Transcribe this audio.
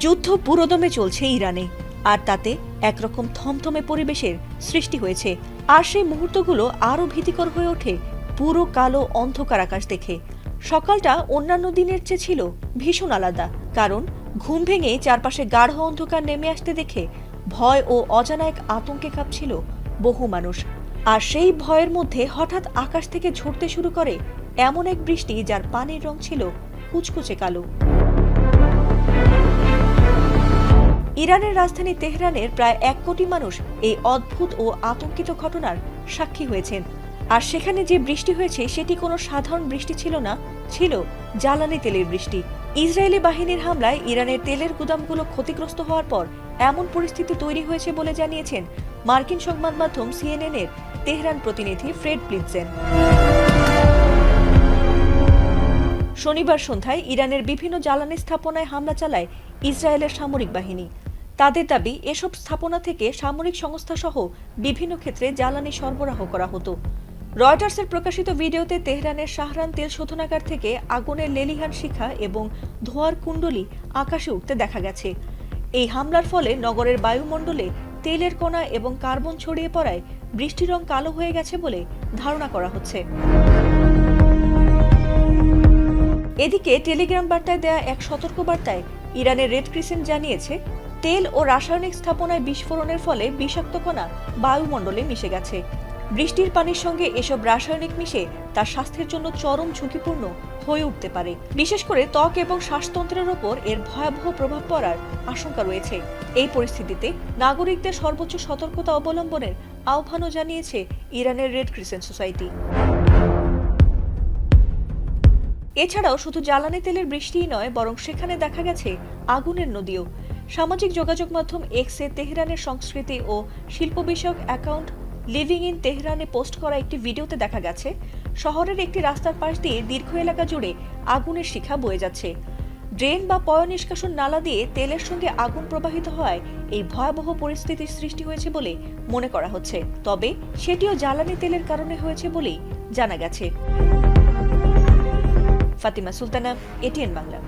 যুদ্ধ পুরোদমে চলছে ইরানে, আর তাতে একরকম থমথমে পরিবেশের সৃষ্টি হয়েছে। আর সেই মুহূর্তগুলো আরও ভীতিকর হয়ে ওঠে পুরো কালো অন্ধকার আকাশ দেখে। সকালটা অন্যান্য দিনের চেয়ে ছিল ভীষণ আলাদা, কারণ ঘুম ভেঙে চারপাশে গাঢ় অন্ধকার নেমে আসতে দেখে ভয় ও অজানা এক আতঙ্কে কাঁপছিল বহু মানুষ। আর সেই ভয়ের মধ্যে হঠাৎ আকাশ থেকে ঝরতে শুরু করে এমন এক বৃষ্টি যার পানির রং ছিল কুচকুচে কালো। ইরানের রাজধানী তেহরানের প্রায় 1 কোটি মানুষ এই অদ্ভুত ও আতঙ্কিত ঘটনার সাক্ষী হয়েছেন। আর সেখানে যে বৃষ্টি হয়েছে সেটি কোনো সাধারণ বৃষ্টি ছিল না, ছিল জ্বালানি তেলের বৃষ্টি। ইসরায়েলি বাহিনীর হামলায় ইরানের তেলের গুদামগুলো ক্ষতিগ্রস্ত হওয়ার পর এমন পরিস্থিতি তৈরি হয়েছে বলে জানিয়েছেন মার্কিন সংবাদ মাধ্যম সিএনএন-এর তেহরান প্রতিনিধি ফ্রেড প্লিটজেন। শনিবার সন্ধ্যায় ইরানের বিভিন্ন জ্বালানি স্থাপনায় হামলা চালায় ইসরায়েলের সামরিক বাহিনী। তাদের দাবি, এসব স্থাপনা থেকে সামরিক সংস্থা সহ বিভিন্ন ক্ষেত্রে জ্বালানি সরবরাহ করা হতো। রয়টার্সের প্রকাশিত ভিডিওতে তেহরানের শাহরান তেল শোধনাগার থেকে আগুনের লেলিহান শিখা এবং ধোঁয়ার কুণ্ডলী আকাশে উঠতে দেখা গেছে। এই হামলার ফলে নগরের বায়ুমণ্ডলে তেলের কণা এবং কার্বন ছড়িয়ে পড়ায় বৃষ্টির রং কালো হয়ে গেছে বলে ধারণা করা হচ্ছে। এদিকে টেলিগ্রাম বার্তায় দেয়া এক সতর্ক বার্তায় ইরানের রেড ক্রিসেন্ট জানিয়েছে, তেল ও রাসায়নিক স্থাপনায় বিস্ফোরণের ফলে বিষাক্ত কণা বায়ুমণ্ডলে মিশে গেছে। বৃষ্টির পানির সঙ্গে এসব রাসায়নিক মিশে তার স্বাস্থ্যের জন্য চরম ঝুঁকিপূর্ণ হয়ে উঠতে পারে। বিশেষ করে ত্বক এবং শ্বাসতন্ত্রের ওপর এর ভয়াবহ প্রভাব পড়ার আশঙ্কা রয়েছে। এই পরিস্থিতিতে নাগরিকদের সর্বোচ্চ সতর্কতা অবলম্বনের আহ্বানও জানিয়েছে ইরানের রেড ক্রিসেন্ট সোসাইটি। এছাড়াও শুধু জ্বালানি তেলের বৃষ্টিই নয়, বরং সেখানে দেখা গেছে আগুনের নদীও। সামাজিক যোগাযোগ মাধ্যম এক্সে তেহরানের সংস্কৃতি ও শিল্প বিষয়ক অ্যাকাউন্ট লিভিং ইন তেহরানে পোস্ট করা একটি ভিডিওতে দেখা গেছে শহরের একটি রাস্তার পাশ দিয়ে দীর্ঘ এলাকা জুড়ে আগুনের শিখা বয়ে যাচ্ছে। ড্রেন বা পয় নিষ্কাশন নালা দিয়ে তেলের সঙ্গে আগুন প্রবাহিত হওয়ায় এই ভয়াবহ পরিস্থিতির সৃষ্টি হয়েছে বলে মনে করা হচ্ছে। তবে সেটিও জ্বালানি তেলের কারণে হয়েছে বলেই জানা গেছে। ফাতিমা সুলতানা, এটিএন বাংলা।